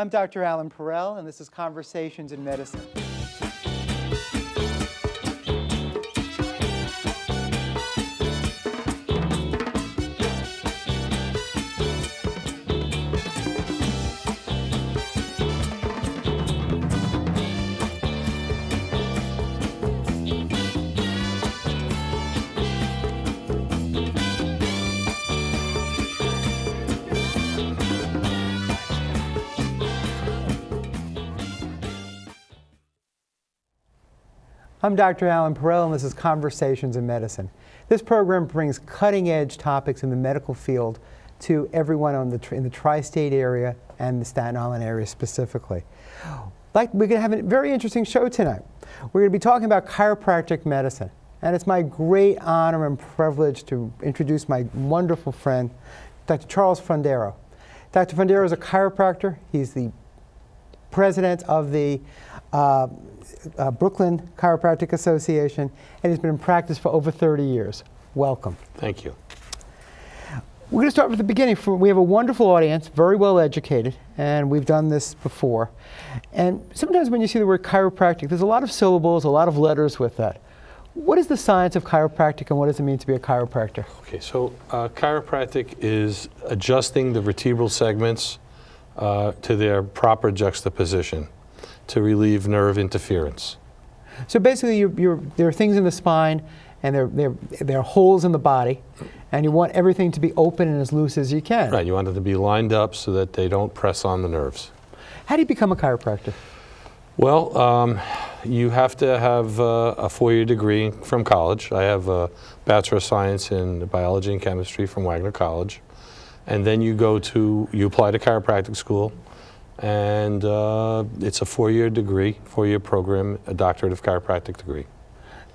I'm Dr. Allan Perel, and this is Conversations in Medicine. I'm Dr. Allan Perel, and this is Conversations in Medicine. This program brings cutting-edge topics in the medical field to everyone in the tri-state area and the Staten Island area specifically. We're going to have a very interesting show tonight. We're going to be talking about chiropractic medicine, and it's my great honor and privilege to introduce my wonderful friend, Dr. Charles Fundero. Dr. Fundero is a chiropractor. He's the president of the Brooklyn Chiropractic Association, and he's been in practice for over 30 years. Welcome. Thank you. We're going to start with the beginning. We have a wonderful audience, very well educated, and we've done this before. And sometimes when you see the word chiropractic, there's a lot of syllables, a lot of letters with that. What is the science of chiropractic, and what does it mean to be a chiropractor? Okay, so chiropractic is adjusting the vertebral segments to their proper juxtaposition to relieve nerve interference. So basically, there are things in the spine, and there are holes in the body, and you want everything to be open and as loose as you can. Right, you want them to be lined up so that they don't press on the nerves. How do you become a chiropractor? Well, you have to have a 4-year degree from college. I have a Bachelor of Science in Biology and Chemistry from Wagner College. And then you apply to chiropractic school, and it's a 4-year degree, 4-year program, a doctorate of chiropractic degree.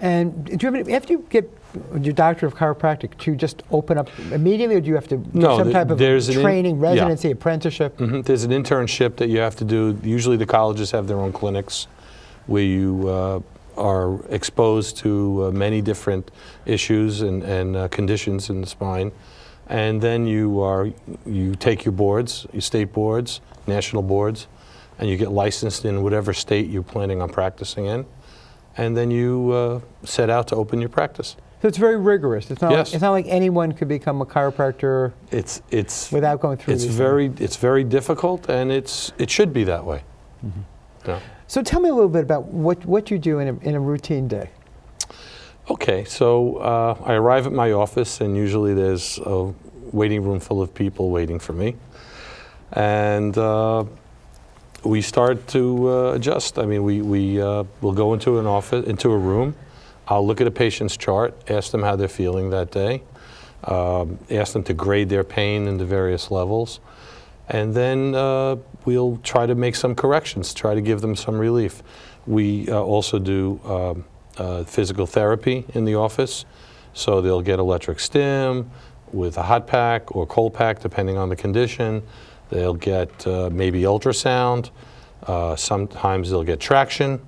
And do you have after you get your doctorate of chiropractic, do you just open up immediately, or do you have to do some type of training, residency, apprenticeship? Mm-hmm. There's an internship that you have to do. Usually the colleges have their own clinics where you are exposed to many different issues and conditions in the spine. And then you take your boards, your state boards, national boards, and you get licensed in whatever state you're planning on practicing in. And then you set out to open your practice. So it's very rigorous. It's not, yes. It's not like anyone could become a chiropractor without going through these things. It's very difficult, and it should be that way. Mm-hmm. Yeah. So tell me a little bit about what you do in a routine day. Okay, so I arrive at my office, and usually there's a waiting room full of people waiting for me. And we start to adjust. I mean, we'll go into into a room. I'll look at a patient's chart, ask them how they're feeling that day, ask them to grade their pain into various levels, and then we'll try to make some corrections, try to give them some relief. We also do physical therapy in the office, so they'll get electric stim with a hot pack or cold pack depending on the condition. They'll get maybe ultrasound, sometimes they'll get traction,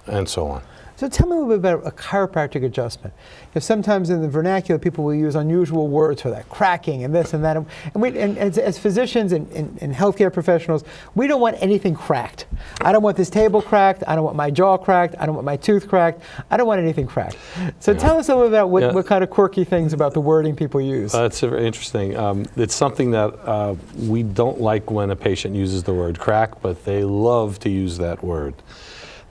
and so on. So tell me a little bit about a chiropractic adjustment. Because sometimes in the vernacular, people will use unusual words for that, cracking and this and that. And as physicians and healthcare professionals, we don't want anything cracked. I don't want this table cracked. I don't want my jaw cracked. I don't want my tooth cracked. I don't want anything cracked. So tell us a little bit about what kind of quirky things about the wording people use. It's very interesting. It's something that we don't like when a patient uses the word crack, but they love to use that word.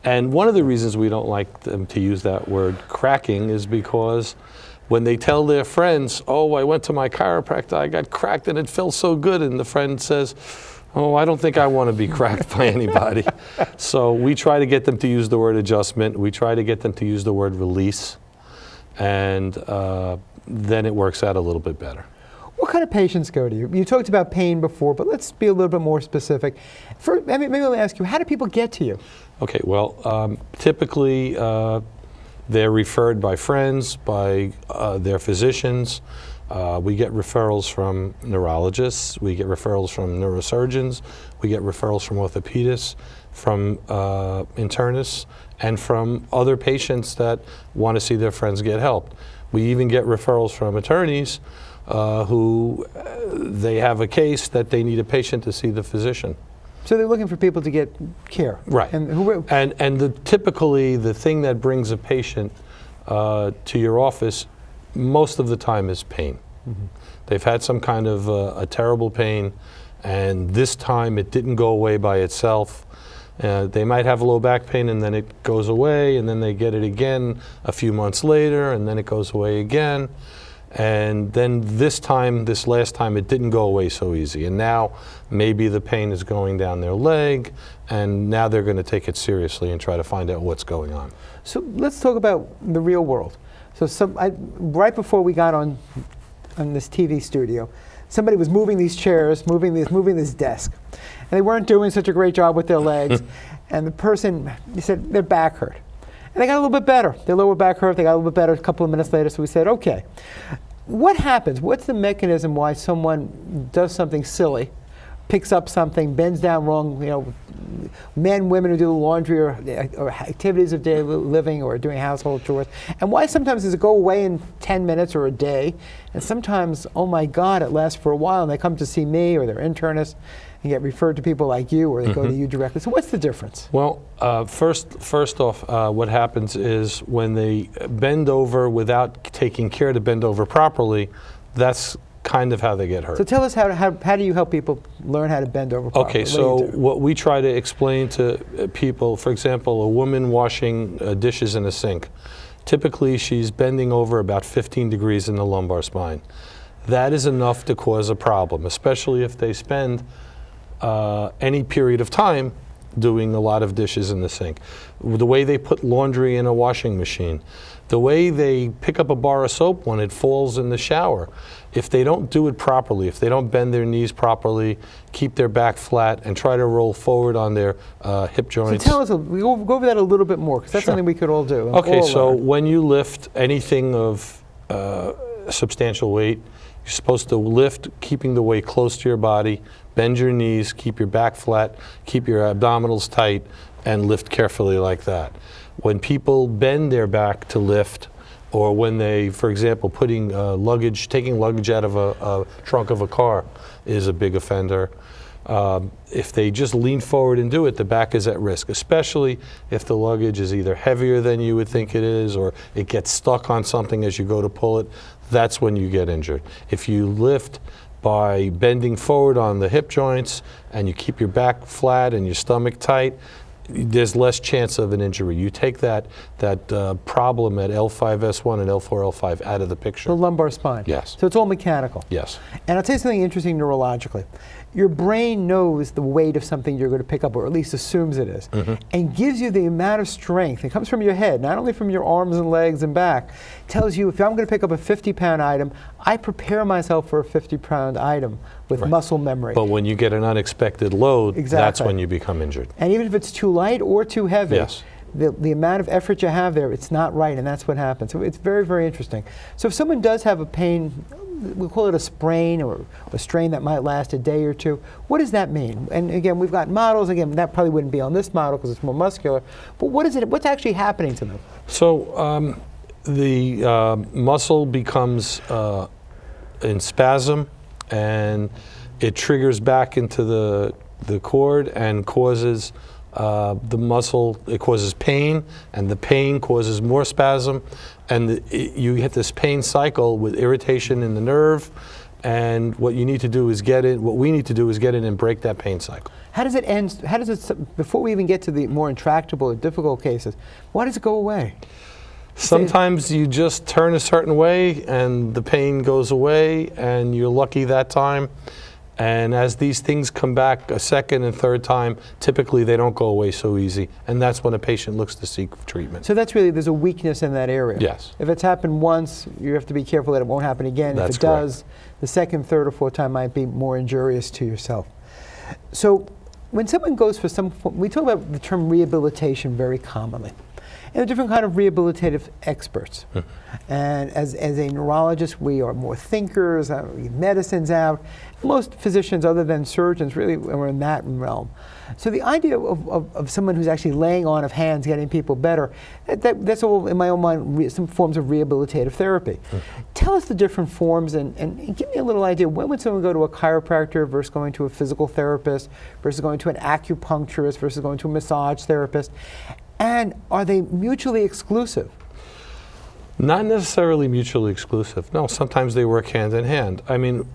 And one of the reasons we don't like them to use that word cracking is because when they tell their friends, oh, I went to my chiropractor, I got cracked and it felt so good, and the friend says, oh, I don't think I want to be cracked by anybody. So we try to get them to use the word adjustment. We try to get them to use the word release, and then it works out a little bit better. What kind of patients go to you? You talked about pain before, but let's be a little bit more specific. Maybe let me ask you, how do people get to you? Okay, well, typically they're referred by friends, by their physicians. We get referrals from neurologists. We get referrals from neurosurgeons. We get referrals from orthopedists, from internists, and from other patients that want to see their friends get help. We even get referrals from attorneys who they have a case that they need a patient to see the physician. So they're looking for people to get care. Right. And typically the thing that brings a patient to your office most of the time is pain. Mm-hmm. They've had some kind of a terrible pain, and this time it didn't go away by itself. They might have a low back pain and then it goes away, and then they get it again a few months later, and then it goes away again. And then this last time, it didn't go away so easy. And now maybe the pain is going down their leg, and now they're going to take it seriously and try to find out what's going on. So let's talk about the real world. So right before we got on this TV studio, somebody was moving these chairs, moving this desk. And they weren't doing such a great job with their legs. And the person, he said, their back hurt. And they got a little bit better. Their lower back hurt, they got a little bit better a couple of minutes later. So we said, okay, what happens? What's the mechanism why someone does something silly, picks up something, bends down wrong, men, women who do laundry or activities of daily living or doing household chores, and why sometimes does it go away in 10 minutes or a day, and sometimes, oh my God, it lasts for a while, and they come to see me or their internist and get referred to people like you, or they go to you directly. So what's the difference? Well, first off, what happens is when they bend over without taking care to bend over properly, that's kind of how they get hurt. So tell us how do you help people learn how to bend over properly? Okay, so what we try to explain to people, for example, a woman washing dishes in a sink, typically she's bending over about 15 degrees in the lumbar spine. That is enough to cause a problem, especially if they spend any period of time doing a lot of dishes in the sink. The way they put laundry in a washing machine, the way they pick up a bar of soap when it falls in the shower. If they don't do it properly, if they don't bend their knees properly, keep their back flat, and try to roll forward on their hip joints. So tell us, go over that a little bit more, because that's Sure. something we could all do. Okay, so when you lift anything of substantial weight, you're supposed to lift, keeping the weight close to your body, bend your knees, keep your back flat, keep your abdominals tight, and lift carefully like that. When people bend their back to lift, or when they, for example, taking luggage out of a trunk of a car is a big offender. If they just lean forward and do it, the back is at risk, especially if the luggage is either heavier than you would think it is, or it gets stuck on something as you go to pull it. That's when you get injured. If you lift by bending forward on the hip joints and you keep your back flat and your stomach tight, there's less chance of an injury. You take that problem at L5-S1 and L4-L5 out of the picture. The lumbar spine. Yes. So it's all mechanical. Yes. And I'll tell you something interesting neurologically. Your brain knows the weight of something you're going to pick up, or at least assumes it is, and gives you the amount of strength. It comes from your head, not only from your arms and legs and back. It tells you if I'm going to pick up a 50-pound item, I prepare myself for a 50-pound item with muscle memory. But when you get an unexpected load, Exactly. that's when you become injured. And even if it's too light or too heavy, Yes. the amount of effort you have there, it's not right, and that's what happens. So it's very, very interesting. So if someone does have a pain, we'll call it a sprain or a strain that might last a day or two, what does that mean? And again, we've got models. Again, that probably wouldn't be on this model because it's more muscular. But what's actually happening to them? So the muscle becomes in spasm, and it triggers back into the cord and causes the muscle, it causes pain, and the pain causes more spasm, and you get this pain cycle with irritation in the nerve, and what we need to do is get in and break that pain cycle. How does it end? How does it, before we even get to the more intractable or difficult cases, why does it go away? Sometimes you just turn a certain way and the pain goes away, and you're lucky that time. And as these things come back a second and third time, typically they don't go away so easy, and that's when a patient looks to seek treatment. So that's really, there's a weakness in that area. Yes. If it's happened once, you have to be careful that it won't happen again. That's if it does, the second, third, or fourth time might be more injurious to yourself. So when someone goes for we talk about the term rehabilitation very commonly. and the different kind of rehabilitative experts. And as a neurologist, we are more thinkers, medicine's out. Most physicians, other than surgeons, really are in that realm. So the idea of someone who's actually laying on of hands, getting people better, that's all, in my own mind, some forms of rehabilitative therapy. Tell us the different forms and give me a little idea. When would someone go to a chiropractor versus going to a physical therapist versus going to an acupuncturist versus going to a massage therapist? And are they mutually exclusive? Not necessarily mutually exclusive. No, sometimes they work hand in hand. I mean,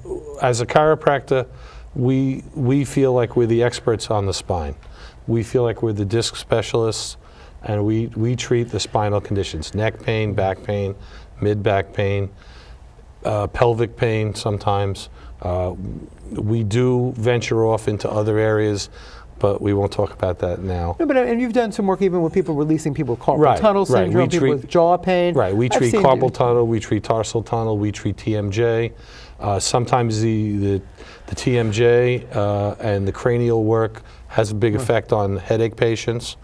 as a chiropractor, we feel like we're the experts on the spine. We feel like we're the disc specialists, and we treat the spinal conditions: neck pain, back pain, mid-back pain, pelvic pain sometimes. We do venture off into other areas, but we won't talk about that now. No, but and you've done some work even with people releasing people with carpal tunnel syndrome, people with jaw pain. Right, we treat carpal tunnel, we treat tarsal tunnel, we treat TMJ. Sometimes the TMJ and the cranial work has a big effect on headache patients,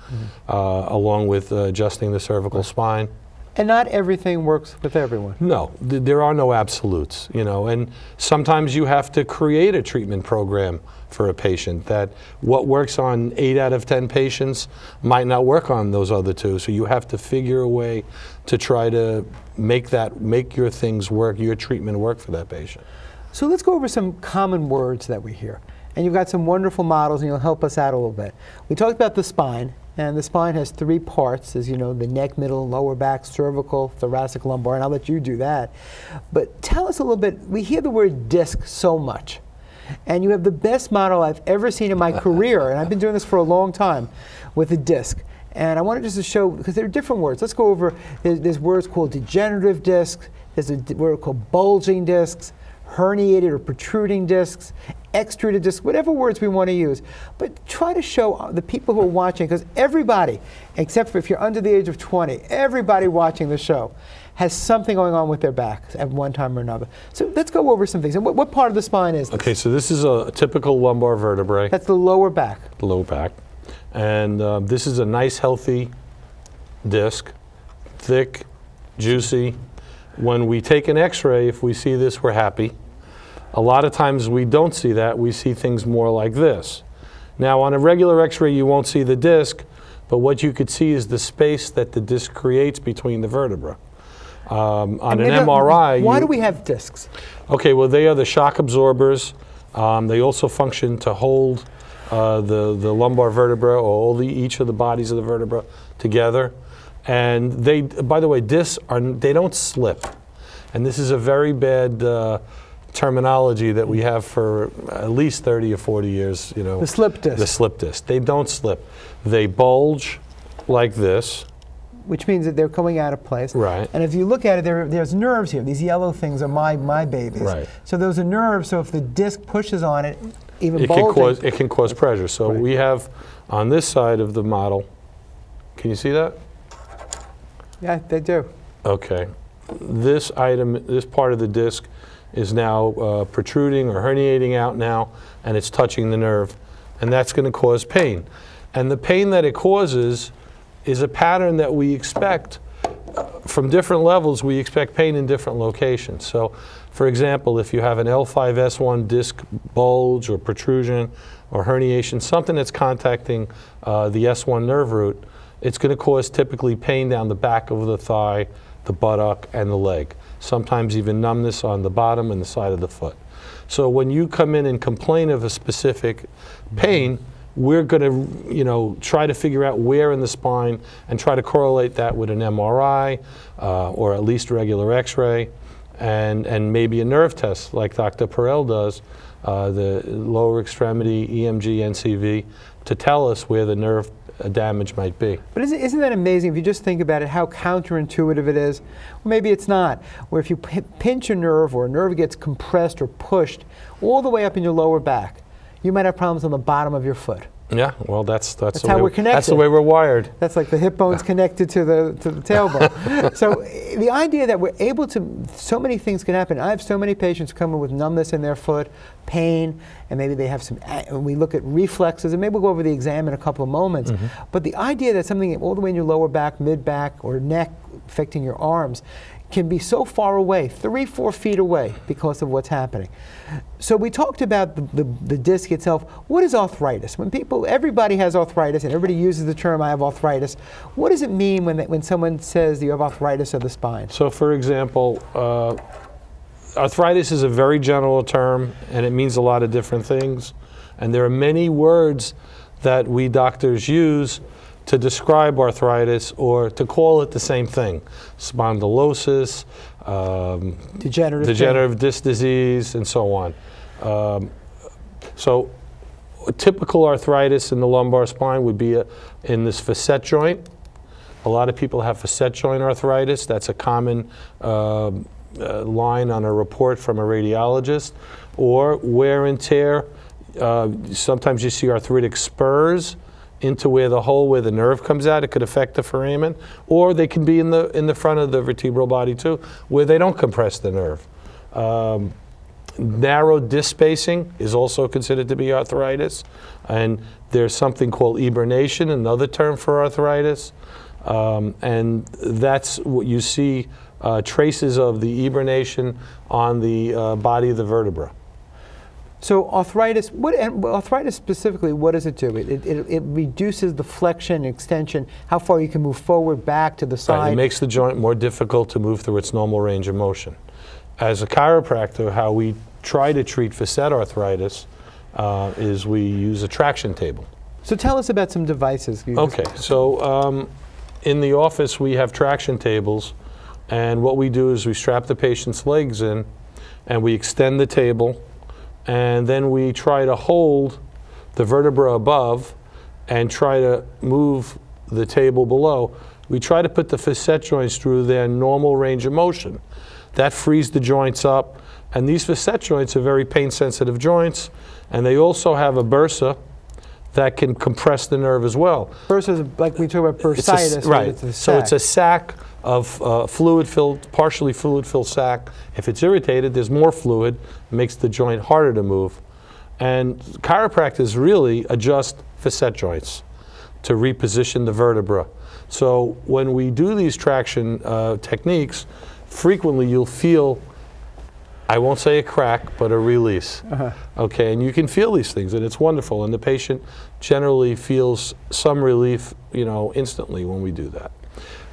along with adjusting the cervical spine. And not everything works with everyone. No, there are no absolutes, you know, and sometimes you have to create a treatment program for a patient that what works on 8 out of 10 patients might not work on those other 2. So you have to figure a way to try to make your things work, your treatment work for that patient. So let's go over some common words that we hear. And you've got some wonderful models, and you'll help us out a little bit. We talked about the spine. And the spine has 3 parts, as you know, the neck, middle, lower back, cervical, thoracic, lumbar, and I'll let you do that. But tell us a little bit, we hear the word disc so much. And you have the best model I've ever seen in my career, and I've been doing this for a long time, with a disc. And I wanted just to show, because there are different words. Let's go over, there's words called degenerative discs, there's a word called bulging discs, herniated or protruding discs, extruded discs, whatever words we want to use. But try to show the people who are watching, because everybody, except for if you're under the age of 20, everybody watching the show has something going on with their back at one time or another. So let's go over some things. And what part of the spine is this? Okay, so this is a typical lumbar vertebrae. That's the lower back. The lower back. And this is a nice, healthy disc, thick, juicy. When we take an x-ray, if we see this, we're happy. A lot of times we don't see that. We see things more like this. Now, on a regular x-ray, you won't see the disc, but what you could see is the space that the disc creates between the vertebra. On an MRI... Why do we have discs? Okay, well, they are the shock absorbers. They also function to hold the lumbar vertebra, or each of the bodies of the vertebra together. And they, by the way, discs they don't slip. And this is a very bad terminology that we have for at least 30 or 40 years, you know. The slip disc. The slip disc. They don't slip. They bulge like this. Which means that they're coming out of place. Right. And if you look at it, there's nerves here. These yellow things are my babies. Right. So those are nerves, so if the disc pushes on it, even bulging. It can cause pressure. So we have, on this side of the model, can you see that? Yeah, they do. Okay. This part of the disc is now protruding or herniating out now, and it's touching the nerve, and that's going to cause pain. And the pain that it causes is a pattern that we expect from different levels. We expect pain in different locations. So, for example, if you have an L5-S1 disc bulge or protrusion or herniation, something that's contacting the S1 nerve root, it's going to cause typically pain down the back of the thigh, the buttock, and the leg. Sometimes even numbness on the bottom and the side of the foot. So when you come in and complain of a specific pain, we're going to, you know, try to figure out where in the spine and try to correlate that with an MRI or at least regular X-ray and maybe a nerve test like Dr. Perel does, the lower extremity EMG NCV, to tell us where the nerve damage might be. But isn't that amazing if you just think about it, how counterintuitive it is? Or maybe it's not, where if you pinch a nerve or a nerve gets compressed or pushed all the way up in your lower back, you might have problems on the bottom of your foot. Yeah, well, that's the how way we're connected. That's the way we're wired. That's like the hip bone's connected to the tailbone. So the idea that we're able to, so many things can happen. I have so many patients coming with numbness in their foot, pain, and maybe they have some, and we look at reflexes, and maybe we'll go over the exam in a couple of moments. But the idea that something all the way in your lower back, mid-back, or neck affecting your arms can be so far away, 3-4 feet away, because of what's happening. So we talked about the disc itself. What is arthritis? When everybody has arthritis, and everybody uses the term, I have arthritis. What does it mean when someone says you have arthritis of the spine? So for example, arthritis is a very general term, and it means a lot of different things. And there are many words that we doctors use to describe arthritis or to call it the same thing: spondylosis, degenerative disc disease, and so on. So typical arthritis in the lumbar spine would be in this facet joint. A lot of people have facet joint arthritis. That's a common line on a report from a radiologist. Or wear and tear. Sometimes you see arthritic spurs into where the nerve comes out. It could affect the foramen, or they can be in the front of the vertebral body too, where they don't compress the nerve. Narrow disc spacing is also considered to be arthritis, and there's something called eburnation, another term for arthritis, and that's what you see, traces of the eburnation on the body of the vertebra. So arthritis, arthritis specifically, what does it do? It reduces the flexion, extension, how far you can move forward, back, to the side. Right, it makes the joint more difficult to move through its normal range of motion. As a chiropractor, how we try to treat facet arthritis is we use a traction table. So tell us about some devices. Okay, so in the office we have traction tables, and what we do is we strap the patient's legs in, and we extend the table, and then we try to hold the vertebra above and try to move the table below. We try to put the facet joints through their normal range of motion. That frees the joints up, and these facet joints are very pain-sensitive joints, and they also have a bursa that can compress the nerve as well. Bursa is like we talk about bursitis. Right, it's a so it's a sac of fluid-filled, partially fluid-filled sac. If it's irritated, there's more fluid, it makes the joint harder to move. And chiropractors really adjust facet joints to reposition the vertebra. So when we do these traction techniques, frequently you'll feel, I won't say a crack, but a release. Okay, and you can feel these things, and it's wonderful. And the patient generally feels some relief, instantly when we do that.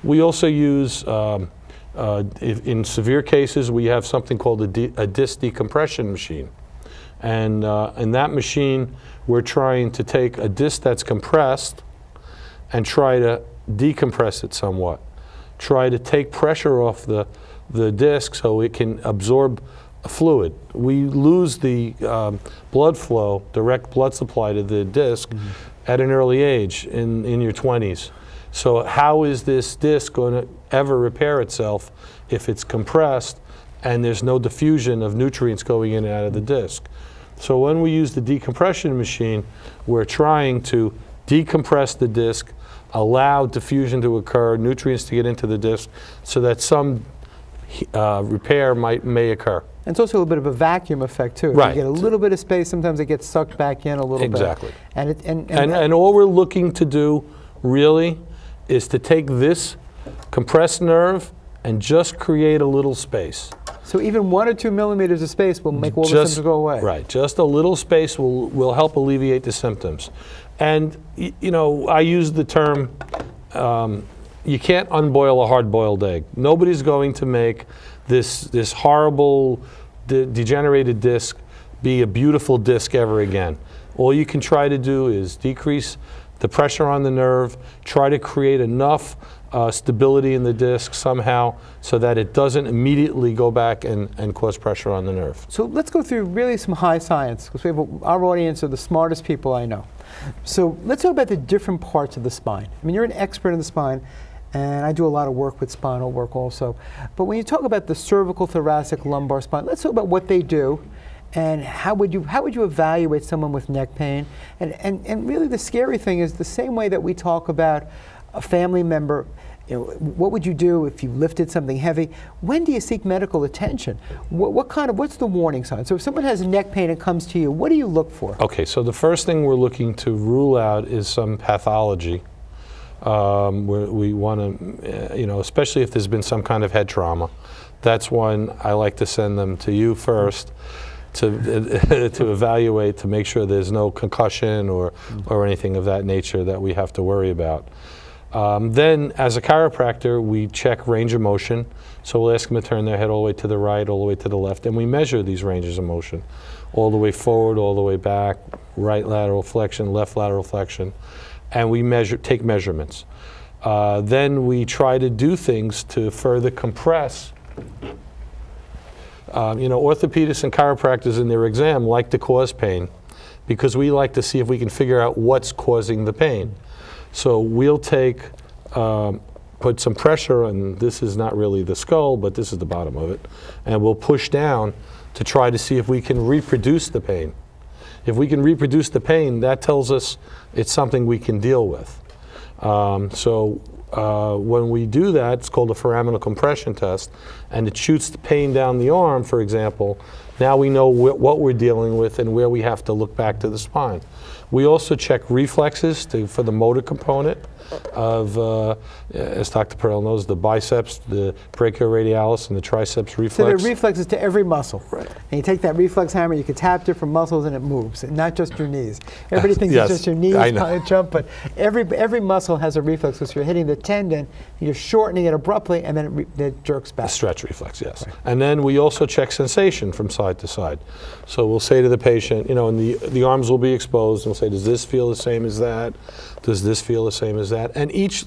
We also use, in severe cases, we have something called a disc decompression machine. And in that machine, we're trying to take a disc that's compressed and try to decompress it somewhat. Try to take pressure off the disc so it can absorb fluid. We lose the blood flow, direct blood supply to the disc at an early age, in your 20s. So how is this disc going to ever repair itself if it's compressed and there's no diffusion of nutrients going in and out of the disc? So when we use the decompression machine, we're trying to decompress the disc, allow diffusion to occur, nutrients to get into the disc, so that some repair may occur. And it's also a little bit of a vacuum effect too. Right. You get a little bit of space, sometimes it gets sucked back in a little Exactly. bit. And all we're looking to do really is to take this compressed nerve and just create a little space. So even 1 or 2 millimeters of space will make all the symptoms go away. Right, just a little space will help alleviate the symptoms. And I use the term, you can't unboil a hard-boiled egg. Nobody's going to make this horrible degenerated disc be a beautiful disc ever again. All you can try to do is decrease the pressure on the nerve, try to create enough stability in the disc somehow so that it doesn't immediately go back and cause pressure on the nerve. So let's go through really some high science, because our audience are the smartest people I know. So let's talk about the different parts of the spine. I mean, you're an expert in the spine, and I do a lot of work with spinal work also. But when you talk about the cervical, thoracic, lumbar spine, let's talk about what they do And how would you evaluate someone with neck pain? And really the scary thing is the same way that we talk about a family member, what would you do if you lifted something heavy? When do you seek medical attention? What's the warning sign? So if someone has neck pain and comes to you, what do you look for? Okay, so the first thing we're looking to rule out is some pathology. Where we want to, especially if there's been some kind of head trauma. That's when I like to send them to you first to evaluate, to make sure there's no concussion or anything of that nature that we have to worry about. Then, as a chiropractor, we check range of motion. So we'll ask them to turn their head all the way to the right, all the way to the left, and we measure these ranges of motion. All the way forward, all the way back, right lateral flexion, left lateral flexion, and we take measurements. Then we try to do things to further compress. Orthopedists and chiropractors in their exam like to cause pain because we like to see if we can figure out what's causing the pain. So we'll put some pressure, and this is not really the skull, but this is the bottom of it, and we'll push down to try to see if we can reproduce the pain. If we can reproduce the pain, that tells us it's something we can deal with. When we do that, it's called a foraminal compression test, and it shoots the pain down the arm, for example. Now we know what we're dealing with and where we have to look back to the spine. We also check reflexes for the motor component of, as Dr. Perel knows, the biceps, the brachioradialis, and the triceps reflex. So there are reflexes to every muscle. Right. And you take that reflex hammer, you can tap different muscles and it moves, and not just your knees. Everybody thinks Yes, it's just your knees jump, but every muscle has a reflex. So you're hitting the tendon, you're shortening it abruptly, and then it jerks back. A stretch reflex, yes. Right. And then we also check sensation from side to side. So we'll say to the patient, and the arms will be exposed, and we'll say, does this feel the same as that? Does this feel the same as that? And each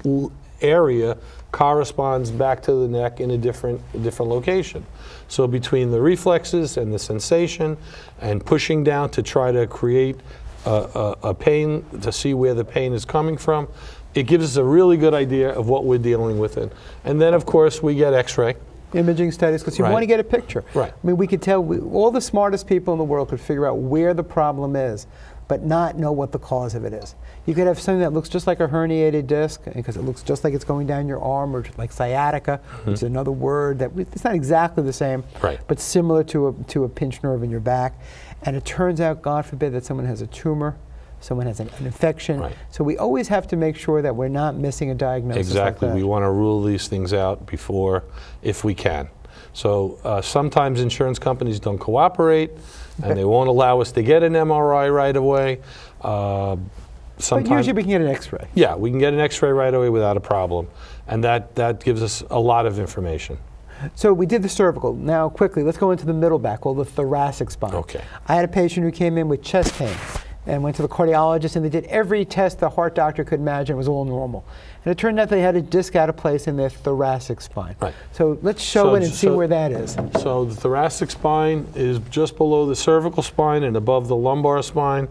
area corresponds back to the neck in a different location. So between the reflexes and the sensation and pushing down to try to create a pain, to see where the pain is coming from, it gives us a really good idea of what we're dealing with. And then, of course, we get x-ray. Imaging studies, because you Right. want to get a picture. Right. I mean, we could tell, all the smartest people in the world could figure out where the problem is, but not know what the cause of it is. You could have something that looks just like a herniated disc, because it looks just like it's going down your arm, or like sciatica, which is another word that it's not exactly the same, Right. but similar to a pinched nerve in your back. And it turns out, God forbid, that someone has a tumor, someone has an infection. Right. So we always have to make sure that we're not missing a diagnosis. Exactly. Like that. We want to rule these things out before, if we can. So sometimes insurance companies don't cooperate, and they won't allow us to get an MRI right away. But Sometimes, usually we can get an x-ray. yeah, we can get an x-ray right away without a problem, and that gives us a lot of information. So we did the cervical. Now quickly, let's go into the middle back, or the thoracic spine. Okay. I had a patient who came in with chest pain and went to the cardiologist, and they did every test the heart doctor could imagine. It was all normal. And it turned out they had a disc out of place in their thoracic spine. Right. So let's show it and see where that is. So the thoracic spine is just below the cervical spine and above the lumbar spine.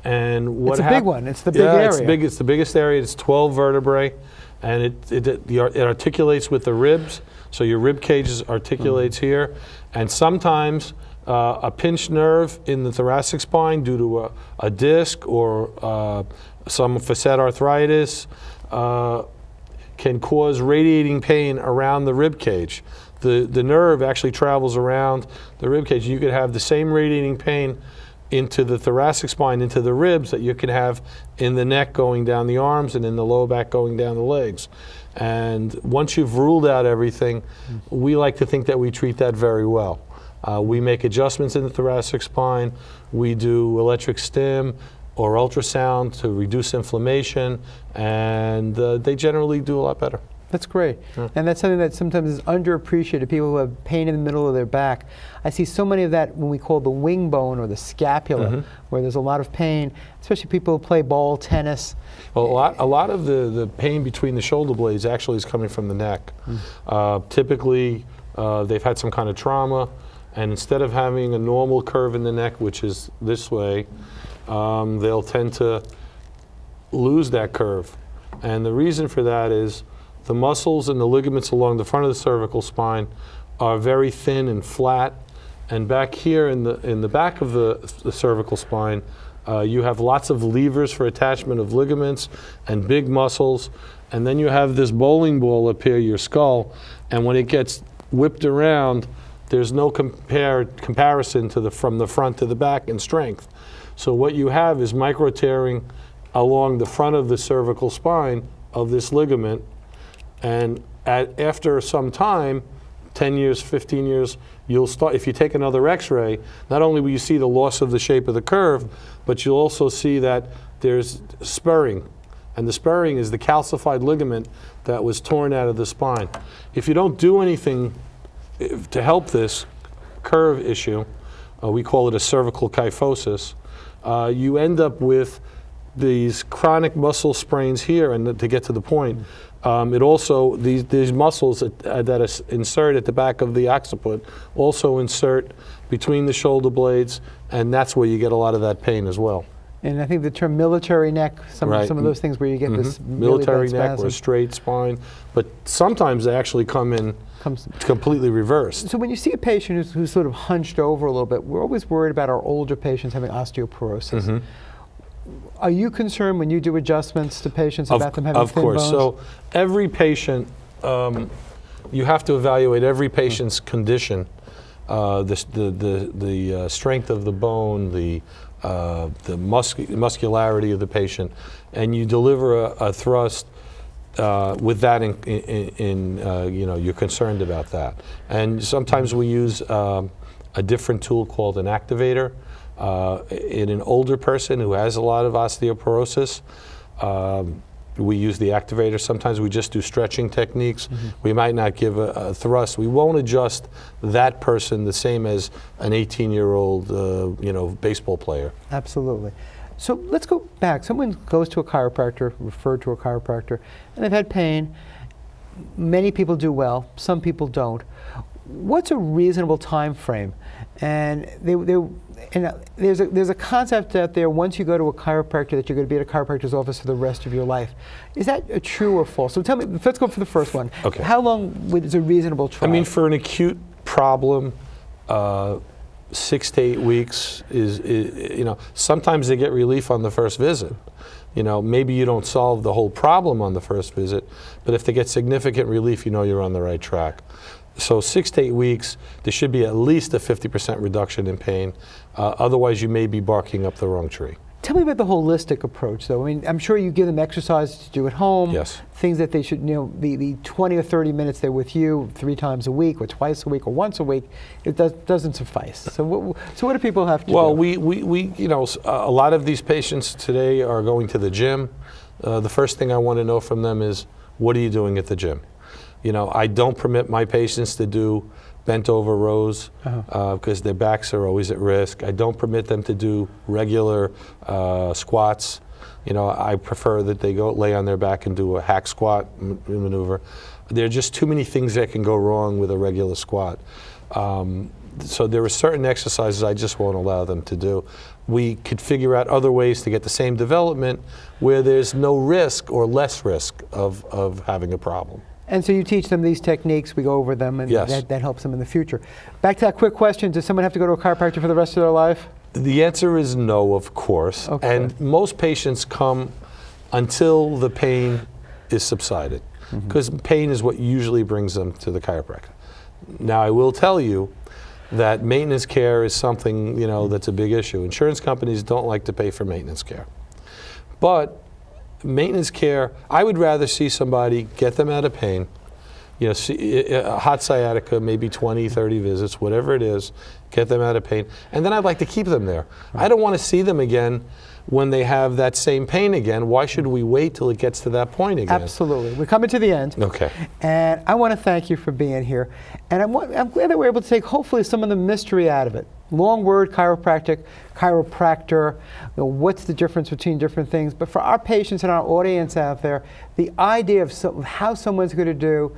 And what It's a big one. It's the big area. It's big. It's the biggest area. It's 12 vertebrae, and it articulates with the ribs. So your rib cage articulates here, and sometimes a pinched nerve in the thoracic spine due to a disc or some facet arthritis can cause radiating pain around the rib cage. The nerve actually travels around the rib cage. You could have the same radiating pain into the thoracic spine, into the ribs, that you can have in the neck going down the arms and in the lower back going down the legs. And once you've ruled out everything, we like to think that we treat that very well. We make adjustments in the thoracic spine. We do electric stim or ultrasound to reduce inflammation, and they generally do a lot better. That's great. Yeah. And that's something that sometimes is underappreciated. People who have pain in the middle of their back. I see so many of that when we call the wing bone or the scapula, where there's a lot of pain, especially people who play ball, tennis. Well, a lot of the pain between the shoulder blades actually is coming from the neck. Typically, they've had some kind of trauma, and instead of having a normal curve in the neck, which is this way, they'll tend to lose that curve. And the reason for that is the muscles and the ligaments along the front of the cervical spine are very thin and flat, And back here in the back of the cervical spine, you have lots of levers for attachment of ligaments and big muscles. And then you have this bowling ball up here, your skull. And when it gets whipped around, there's no comparison to from the front to the back in strength. So what you have is micro tearing along the front of the cervical spine of this ligament. And after some time, 10 years, 15 years, you'll start, if you take another x-ray, not only will you see the loss of the shape of the curve, but you'll also see that there's spurring. And the spurring is the calcified ligament that was torn out of the spine. If you don't do anything to help this curve issue, we call it a cervical kyphosis, you end up with these chronic muscle sprains here. And to get to the point, it also, these muscles that insert at the back of the occiput also insert between the shoulder blades, and that's where you get a lot of that pain as well. And I think the term military neck, some of those things where you get this military really neck spasm. or straight spine, but sometimes they actually come in completely reversed. So when you see a patient who's sort of hunched over a little bit, we're always worried about our older patients having osteoporosis. Are you concerned when you do adjustments to patients about them having thin bones? Of course. So every patient, you have to evaluate every patient's condition, the strength of the bone, the muscularity of the patient, and you deliver a thrust with that you're concerned about that. And sometimes we use a different tool called an activator. In an older person who has a lot of osteoporosis, we use the activator. Sometimes we just do stretching techniques. We might not give a thrust. We won't adjust that person the same as an 18-year-old baseball player. Absolutely. So let's go back. Someone goes to a chiropractor, referred to a chiropractor, and they've had pain. Many people do well, some people don't. What's a reasonable time frame? And there's a concept out there, once you go to a chiropractor, that you're going to be at a chiropractor's office for the rest of your life. Is that a true or false? So tell me, let's go for the first one. Okay. How long is a reasonable trial? I mean, for an acute problem, 6 to 8 weeks is sometimes they get relief on the first visit. Maybe you don't solve the whole problem on the first visit, but if they get significant relief, you're on the right track. So 6 to 8 weeks, there should be at least a 50% reduction in pain. Otherwise, you may be barking up the wrong tree. Tell me about the holistic approach, though. I mean, I'm sure you give them exercises to do at home. Yes. Things that they should, the 20 or 30 minutes they're with you 3 times a week, or twice a week, or once a week, it doesn't suffice. So what do people have to do? Well, we a lot of these patients today are going to the gym. The first thing I want to know from them is, what are you doing at the gym? I don't permit my patients to do bent over rows because their backs are always at risk. I don't permit them to do regular squats. I prefer that they go lay on their back and do a hack squat maneuver. There are just too many things that can go wrong with a regular squat. So there are certain exercises I just won't allow them to do. We could figure out other ways to get the same development where there's no risk or less risk of having a problem. And so you teach them these techniques, we go over them, and yes. that helps them in the future. Back to that quick question, does someone have to go to a chiropractor for the rest of their life? The answer is no, of course. Okay. And most patients come until the pain is subsided, because pain is what usually brings them to the chiropractor. Now, I will tell you that maintenance care is something, that's a big issue. Insurance companies don't like to pay for maintenance care. But maintenance care, I would rather see somebody, get them out of pain, see a hot sciatica, maybe 20, 30 visits, whatever it is, get them out of pain, and then I'd like to keep them there. Right. I don't want to see them again when they have that same pain again. Why should we wait till it gets to that point again? Absolutely. We're coming to the end. Okay. And I want to thank you for being here. And I'm glad that we're able to take hopefully some of the mystery out of it. Long word, chiropractic, chiropractor, what's the difference between different things? But for our patients and our audience out there, the idea of how someone's going to do,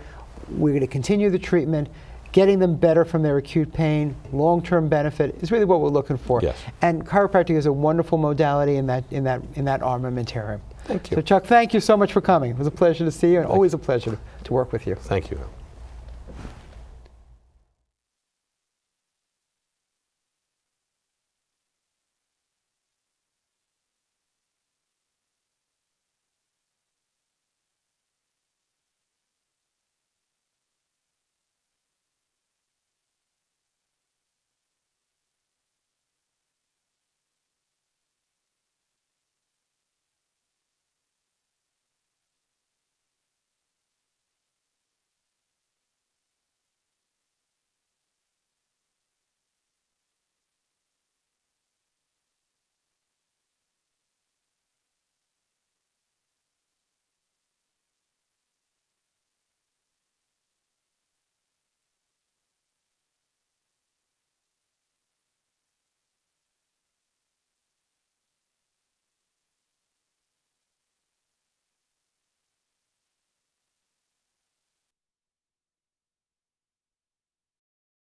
we're going to continue the treatment, getting them better from their acute pain, long-term benefit is really what we're looking for. Yes. And chiropractic is a wonderful modality in that armamentarium. Thank you. So Chuck, thank you so much for coming. It was a pleasure to see you, and always a pleasure to work with you. Thank you.